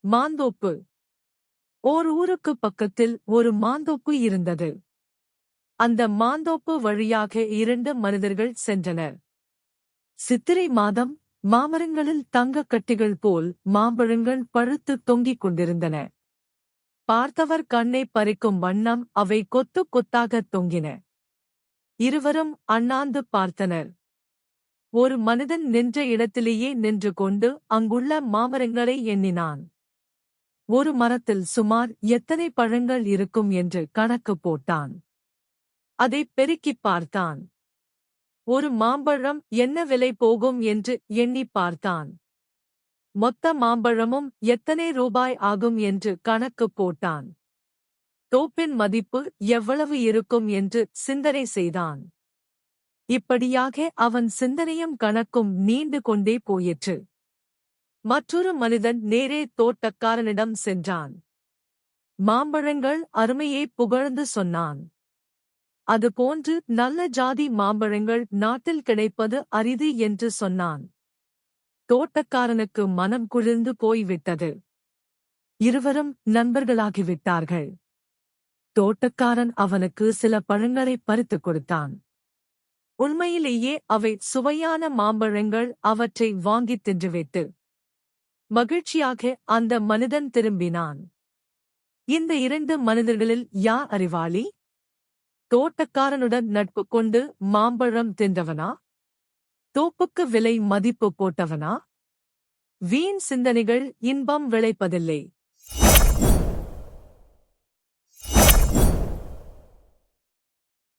மாந்தோப்பு. ஓர் ஊருக்கு பக்கத்தில் ஒரு மாந்தோப்பு இருந்தது. அந்த மாந்தோப்பு வழியாக 2 மனிதர்கள் சென்றனர். சித்திரை மாதம். மாமரங்களில் தங்கக் கட்டிகள் போல் மாம்பழங்கள் பழுத்து தொங்கிக் கொண்டிருந்தன. பார்த்தவர் கண்ணை பறிக்கும் வண்ணம் அவை கொத்து கொத்தாகத் தொங்கின. இருவரும் அண்ணாந்து பார்த்தனர். ஒரு மனிதன் நின்ற இடத்திலேயே நின்று கொண்டு அங்குள்ள மாமரங்களை எண்ணினான். ஒரு மரத்தில் சுமார் எத்தனை பழங்கள் இருக்கும் என்று கணக்கு போட்டான். அதைப் பெருக்கிப் பார்த்தான். ஒரு மாம்பழம் என்ன விலை போகும் என்று எண்ணிப் பார்த்தான். மொத்த மாம்பழமும் எத்தனை ரூபாய் ஆகும் என்று கணக்கு போட்டான். தோப்பின் மதிப்பு எவ்வளவு இருக்கும் என்று சிந்தனை செய்தான். இப்படியாக அவன் சிந்தனையும் கணக்கும் நீண்டு கொண்டே போயிற்று. மற்றொரு மனிதன் நேரே தோட்டக்காரனிடம் சென்றான். மாம்பழங்கள் அருமையை புகழ்ந்து சொன்னான். அதுபோன்று நல்ல ஜாதி மாம்பழங்கள் நாட்டில் கிடைப்பது அரிது என்று சொன்னான். தோட்டக்காரனுக்கு மனம் குளிர்ந்து போய்விட்டது. இருவரும் நண்பர்களாகிவிட்டார்கள். தோட்டக்காரன் அவனுக்கு சில பழங்களை பறித்துக் கொடுத்தான். உண்மையிலேயே அவை சுவையான மாம்பழங்கள். அவற்றை வாங்கித் தின்றுவிட்டு மகிழ்ச்சியாக அந்த மனிதன் திரும்பினான். இந்த 2 மனிதர்களில் யார் அறிவாளி? தோட்டக்காரனுடன் நட்பு கொண்டு மாம்பழம் தின்றவனா? தோப்புக்கு விலை மதிப்பு போட்டவனா? வீண் சிந்தனைகள் இன்பம் விளைப்பதில்லை.